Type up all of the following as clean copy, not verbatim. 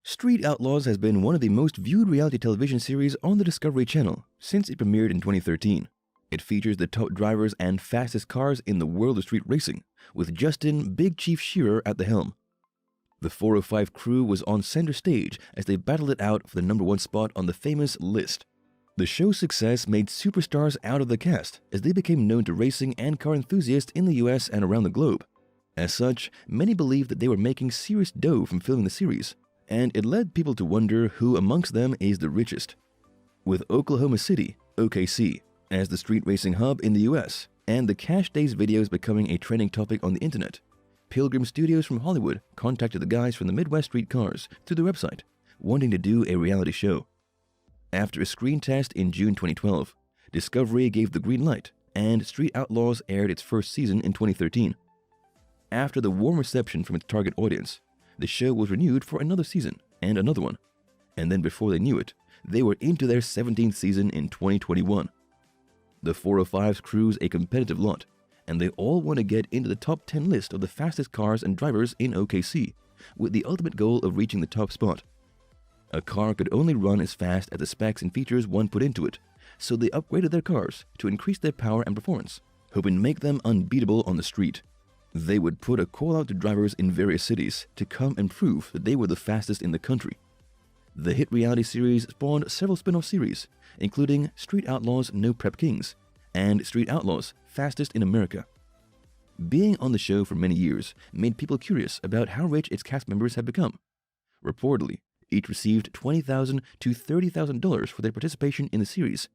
Street Outlaws has been one of the most viewed reality television series on the Discovery Channel since it premiered in 2013. It features the top drivers and fastest cars in the world of street racing, with Justin Big Chief Shearer at the helm. The 405 crew was on center stage as they battled it out for the #1 spot on the famous list. The show's success made superstars out of the cast as they became known to racing and car enthusiasts in the US and around the globe. As such, many believed that they were making serious dough from filming the series, and it led people to wonder who amongst them is the richest. With Oklahoma City, OKC, as the street racing hub in the US, and the Cash Days videos becoming a trending topic on the internet, Pilgrim Studios from Hollywood contacted the guys from the Midwest Street Cars through their website, wanting to do a reality show. After a screen test in June 2012, Discovery gave the green light, and Street Outlaws aired its first season in 2013. After the warm reception from its target audience, the show was renewed for another season and another one, and then before they knew it, they were into their 17th season in 2021. The 405's crew's a competitive lot, and they all want to get into the top 10 list of the fastest cars and drivers in OKC, with the ultimate goal of reaching the top spot. A car could only run as fast as the specs and features one put into it, so they upgraded their cars to increase their power and performance, hoping to make them unbeatable on the street. They would put a call out to drivers in various cities to come and prove that they were the fastest in the country. The hit reality series spawned several spin-off series, including Street Outlaws No Prep Kings and Street Outlaws Fastest in America. Being on the show for many years made people curious about how rich its cast members had become. Reportedly, each received $20,000 to $30,000 for their participation in the series.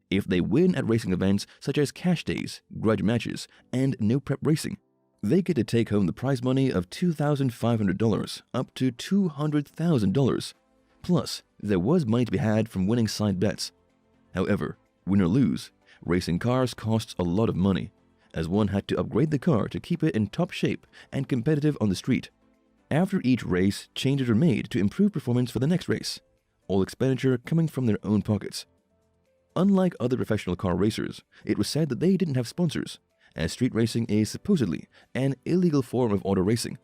If they win at racing events such as Cash Days, Grudge Matches, and No Prep Racing, they get to take home the prize money of $2,500 up to $200,000. Plus, there was money to be had from winning side bets. However, win or lose, racing cars costs a lot of money, as one had to upgrade the car to keep it in top shape and competitive on the street. After each race, changes were made to improve performance for the next race, all expenditure coming from their own pockets. Unlike other professional car racers, it was said that they didn't have sponsors, as street racing is supposedly an illegal form of auto racing,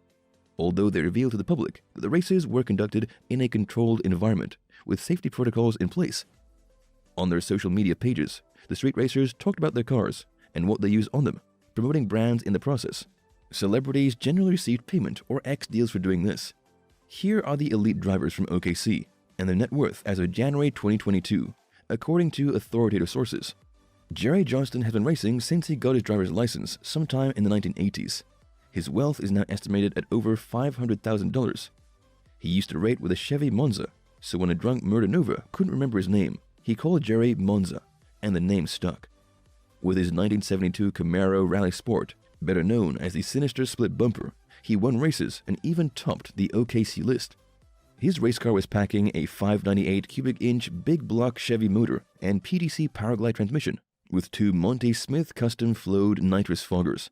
although they revealed to the public that the races were conducted in a controlled environment with safety protocols in place. On their social media pages, the street racers talked about their cars and what they use on them, promoting brands in the process. Celebrities generally received payment or X deals for doing this. Here are the elite drivers from OKC and their net worth as of January 2022, according to authoritative sources. Jerry Johnston has been racing since he got his driver's license sometime in the 1980s. His wealth is now estimated at over $500,000. He used to rate with a Chevy Monza, so when a drunk Murda Nova couldn't remember his name, he called Jerry Monza, and the name stuck. With his 1972 Camaro Rally Sport, better known as the Sinister Split Bumper, he won races and even topped the OKC list. His race car was packing a 598 cubic inch big block Chevy motor and PDC Powerglide transmission, with two Monty Smith custom flowed nitrous foggers.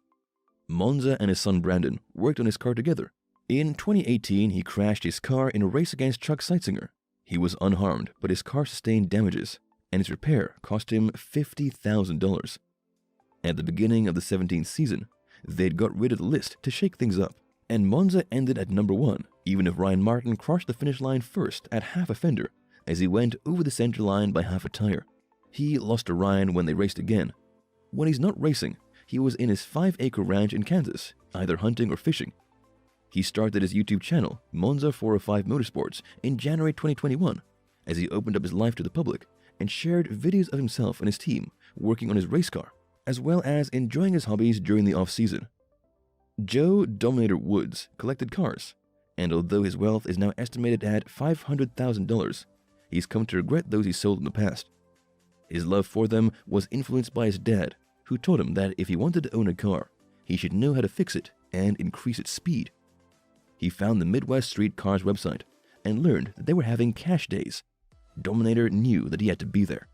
Monza and his son Brandon worked on his car together. In 2018, he crashed his car in a race against Chuck Seitzinger. He was unharmed, but his car sustained damages, and its repair cost him $50,000. At the beginning of the 17th season, they'd got rid of the list to shake things up, and Monza ended at #1, even if Ryan Martin crossed the finish line first at half a fender, as he went over the center line by half a tire. He lost to Ryan when they raced again. When he's not racing, he was in his 5-acre ranch in Kansas, either hunting or fishing. He started his YouTube channel, Monza 405 Motorsports, in January 2021, as he opened up his life to the public and shared videos of himself and his team working on his race car, as well as enjoying his hobbies during the off-season. Joe Dominator Woods collected cars, and although his wealth is now estimated at $500,000, he's come to regret those he sold in the past. His love for them was influenced by his dad, who taught him that if he wanted to own a car, he should know how to fix it and increase its speed. He found the Midwest Street Cars website and learned that they were having Cash Days. Dominator knew that he had to be there.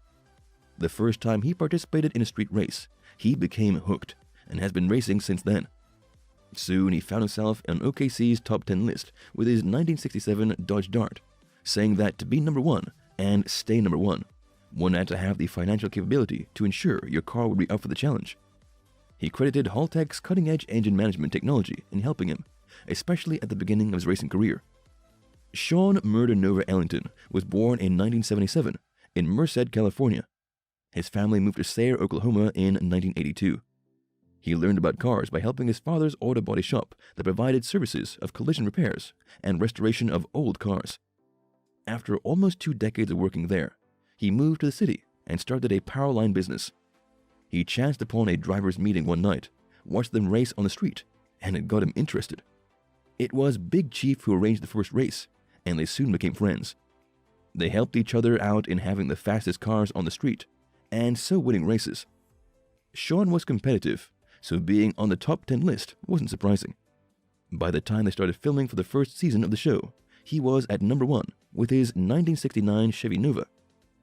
The first time he participated in a street race, he became hooked and has been racing since then. Soon he found himself on OKC's top 10 list with his 1967 Dodge Dart, saying that to be #1 and stay #1, one had to have the financial capability to ensure your car would be up for the challenge. He credited Haltech's cutting-edge engine management technology in helping him, especially at the beginning of his racing career. Sean Murda Nova Ellington was born in 1977 in Merced, California. His family moved to Sayre, Oklahoma in 1982. He learned about cars by helping his father's auto body shop that provided services of collision repairs and restoration of old cars. After almost 2 decades of working there, he moved to the city and started a power line business. He chanced upon a driver's meeting one night, watched them race on the street, and it got him interested. It was Big Chief who arranged the first race, and they soon became friends. They helped each other out in having the fastest cars on the street, and so winning races. Sean was competitive, so being on the top 10 list wasn't surprising. By the time they started filming for the first season of the show, he was at number 1 with his 1969 Chevy Nova.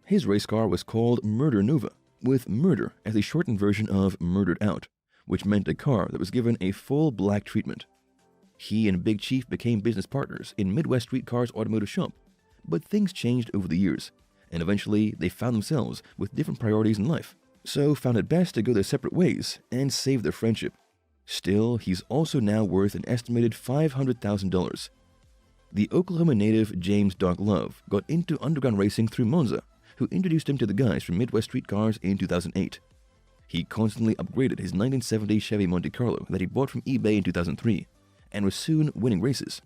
His race car was called Murda Nova, with murder as a shortened version of murdered out, which meant a car that was given a full black treatment. He and Big Chief became business partners in Midwest Street Cars automotive shop, but things changed over the years, and eventually they found themselves with different priorities in life, so found it best to go their separate ways and save their friendship. Still, he's also now worth an estimated $500,000. The Oklahoma native James Doc Love got into underground racing through Monza, who introduced him to the guys from Midwest Street Cars in 2008. He constantly upgraded his 1970 Chevy Monte Carlo that he bought from eBay in 2003, and was soon winning races.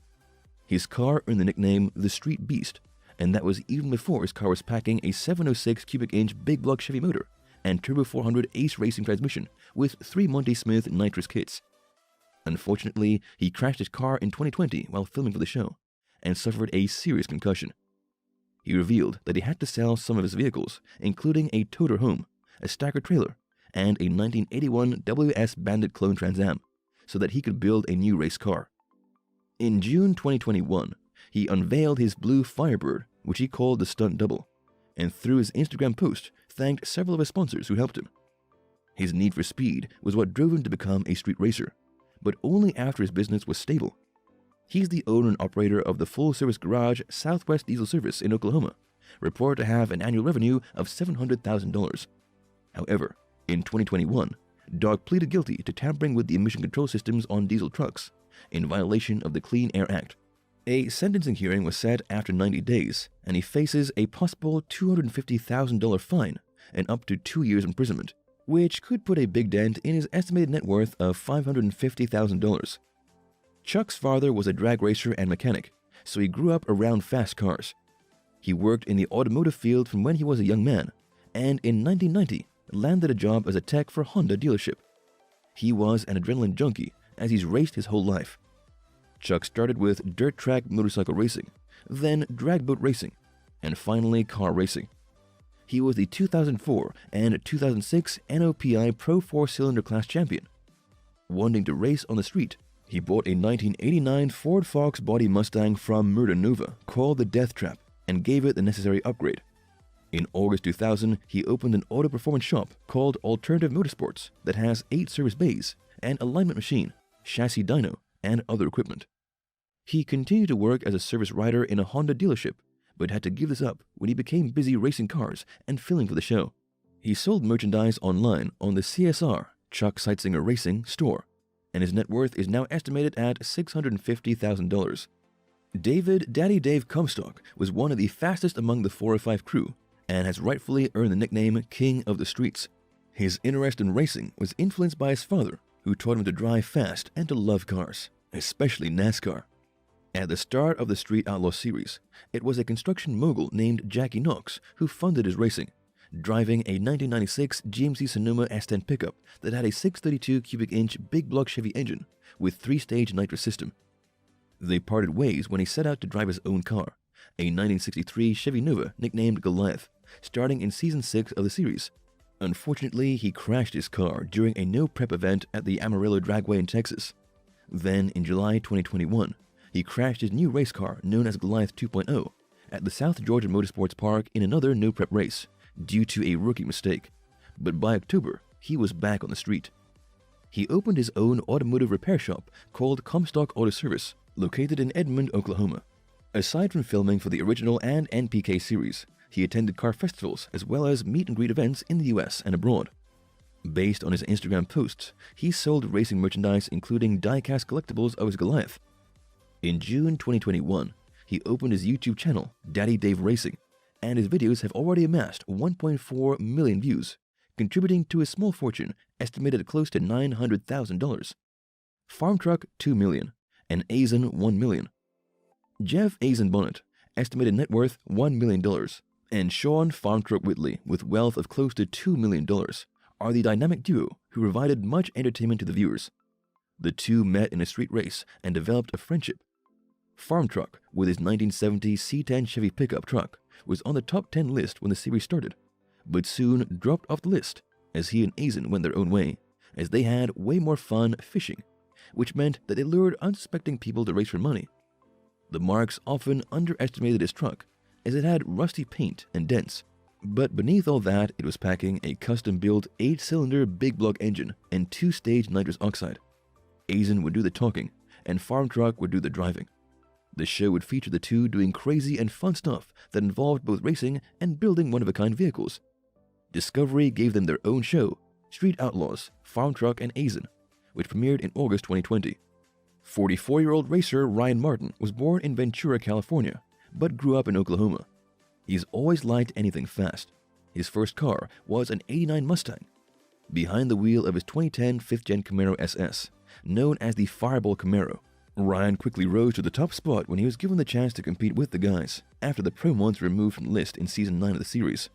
His car earned the nickname the Street Beast, and that was even before his car was packing a 706 cubic inch big block Chevy motor and Turbo 400 Ace Racing transmission with 3 Monty Smith nitrous kits. Unfortunately, he crashed his car in 2020 while filming for the show, and suffered a serious concussion. He revealed that he had to sell some of his vehicles, including a toter home, a stacker trailer, and a 1981 WS Bandit clone Trans Am, so that he could build a new race car. In June 2021, he unveiled his blue Firebird, which he called the Stunt Double, and through his Instagram post thanked several of his sponsors who helped him. His need for speed was what drove him to become a street racer, but only after his business was stable. He's the owner and operator of the full-service garage Southwest Diesel Service in Oklahoma, reported to have an annual revenue of $700,000. However, in 2021, Doc pleaded guilty to tampering with the emission control systems on diesel trucks, in violation of the Clean Air Act. A sentencing hearing was set after 90 days, and he faces a possible $250,000 fine and up to 2 years imprisonment, which could put a big dent in his estimated net worth of $550,000. Chuck's father was a drag racer and mechanic, so he grew up around fast cars. He worked in the automotive field from when he was a young man, and in 1990 landed a job as a tech for a Honda dealership. He was an adrenaline junkie, as he's raced his whole life. Chuck started with dirt track motorcycle racing, then drag boat racing, and finally car racing. He was the 2004 and 2006 NOPI Pro 4-cylinder class champion. Wanting to race on the street, he bought a 1989 Ford Fox body Mustang from Murda Nova called the Death Trap and gave it the necessary upgrade. In August 2000, he opened an auto performance shop called Alternative Motorsports that has 8 service bays, an alignment machine, chassis dyno, and other equipment. He continued to work as a service writer in a Honda dealership, but had to give this up when he became busy racing cars and filming for the show. He sold merchandise online on the CSR, Chuck Sightsinger Racing, store, and his net worth is now estimated at $650,000. David Daddy Dave Comstock was one of the fastest among the 405 crew, and has rightfully earned the nickname King of the Streets. His interest in racing was influenced by his father, who taught him to drive fast and to love cars, especially NASCAR. At the start of the Street Outlaws series, it was a construction mogul named Jackie Knox who funded his racing, driving a 1996 GMC Sonoma S10 pickup that had a 632 cubic inch big block Chevy engine with 3-stage nitrous system. They parted ways when he set out to drive his own car, a 1963 Chevy Nova nicknamed Goliath, starting in Season 6 of the series. Unfortunately, he crashed his car during a no-prep event at the Amarillo Dragway in Texas. Then, in July 2021, he crashed his new race car known as Goliath 2.0 at the South Georgia Motorsports Park in another no-prep race due to a rookie mistake. But by October, he was back on the street. He opened his own automotive repair shop called Comstock Auto Service, located in Edmond, Oklahoma. Aside from filming for the original and NPK series, he attended car festivals as well as meet and greet events in the US and abroad. Based on his Instagram posts, he sold racing merchandise including die-cast collectibles of his Goliath. In June 2021, he opened his YouTube channel, Daddy Dave Racing, and his videos have already amassed 1.4 million views, contributing to a small fortune estimated at close to $900,000. Farmtruck, $2 million, and AZN, $1 million. Jeff AZN Bonnet, estimated net worth $1 million, and Sean Farmtruck Whitley, with wealth of close to $2 million, are the dynamic duo who provided much entertainment to the viewers. The two met in a street race and developed a friendship. Farmtruck, with his 1970 C10 Chevy pickup truck, was on the top 10 list when the series started, but soon dropped off the list as he and AZN went their own way, as they had way more fun fishing, which meant that they lured unsuspecting people to race for money. The Marks often underestimated his truck, as it had rusty paint and dents, but beneath all that, it was packing a custom-built 8-cylinder big block engine and 2-stage nitrous oxide. AZN would do the talking, and Farmtruck would do the driving. The show would feature the two doing crazy and fun stuff that involved both racing and building one-of-a-kind vehicles. Discovery gave them their own show, Street Outlaws, Farmtruck and AZN, which premiered in August 2020. 44-year-old racer Ryan Martin was born in Ventura, California, but grew up in Oklahoma. He's always liked anything fast. His first car was an '89 Mustang. Behind the wheel of his 2010 5th-gen Camaro SS, known as the Fireball Camaro, Ryan quickly rose to the top spot when he was given the chance to compete with the guys after the pro mods were removed from the list in Season 9 of the series.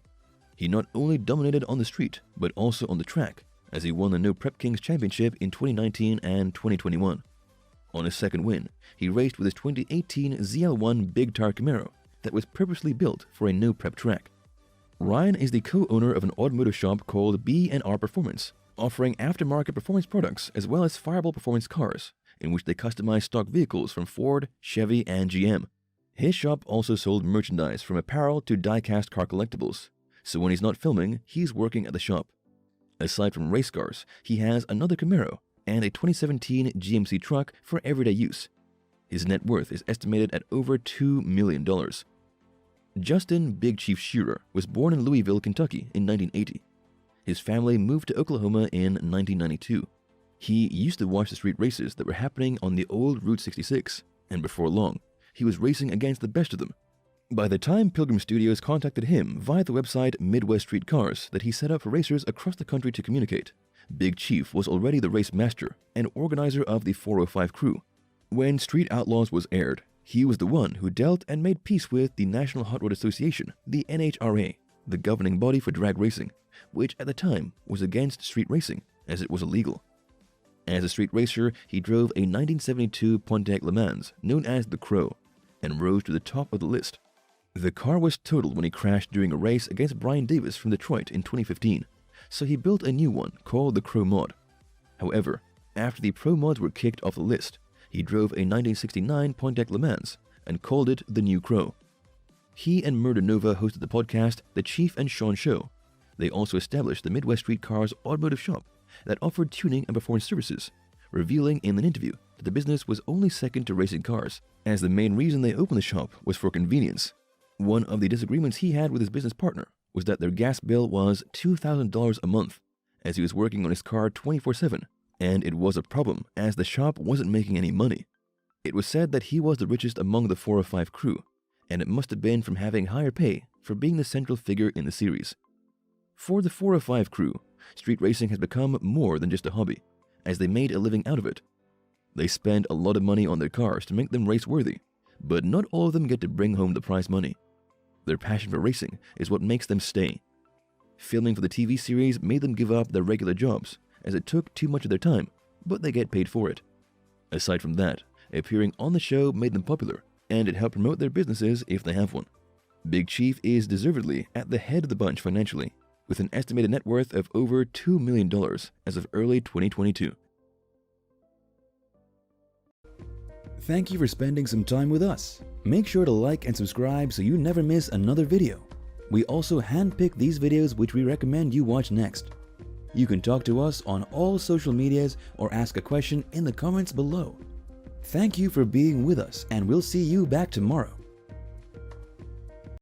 He not only dominated on the street, but also on the track, as he won the No Prep Kings Championship in 2019 and 2021. On his second win, he raced with his 2018 ZL1 Big Tire Camaro that was purposely built for a no prep track. Ryan is the co-owner of an automotive shop called B&R Performance, offering aftermarket performance products as well as Fireball performance cars, in which they customize stock vehicles from Ford, Chevy, and GM. His shop also sold merchandise from apparel to die-cast car collectibles, so when he's not filming, he's working at the shop. Aside from race cars, he has another Camaro and a 2017 GMC truck for everyday use. His net worth is estimated at over $2 million. Justin Big Chief Shearer was born in Louisville, Kentucky in 1980. His family moved to Oklahoma in 1992. He used to watch the street races that were happening on the old Route 66, and before long, he was racing against the best of them. By the time Pilgrim Studios contacted him via the website Midwest Street Cars that he set up for racers across the country to communicate, Big Chief was already the race master and organizer of the 405 crew. When Street Outlaws was aired, he was the one who dealt and made peace with the National Hot Rod Association, the NHRA, the governing body for drag racing, which at the time was against street racing as it was illegal. As a street racer, he drove a 1972 Pontiac Le Mans known as the Crow and rose to the top of the list. The car was totaled when he crashed during a race against Brian Davis from Detroit in 2015, so he built a new one called the Crow Mod. However, after the Pro Mods were kicked off the list, he drove a 1969 Pontiac Le Mans and called it the New Crow. He and Murda Nova hosted the podcast The Chief and Sean Show. They also established the Midwest Street Cars automotive shop that offered tuning and performance services, revealing in an interview that the business was only second to racing cars, as the main reason they opened the shop was for convenience. One of the disagreements he had with his business partner was that their gas bill was $2,000 a month, as he was working on his car 24/7, and it was a problem as the shop wasn't making any money. It was said that he was the richest among the 405 crew, and it must have been from having higher pay for being the central figure in the series. For the 405 crew, street racing has become more than just a hobby, as they made a living out of it. They spend a lot of money on their cars to make them race-worthy, but not all of them get to bring home the prize money. Their passion for racing is what makes them stay. Filming for the TV series made them give up their regular jobs, as it took too much of their time, but they get paid for it. Aside from that, appearing on the show made them popular, and it helped promote their businesses if they have one. Big Chief is deservedly at the head of the bunch financially, with an estimated net worth of over $2 million as of early 2022. Thank you for spending some time with us. Make sure to like and subscribe so you never miss another video. We also handpick these videos which we recommend you watch next. You can talk to us on all social medias or ask a question in the comments below. Thank you for being with us, and we'll see you back tomorrow.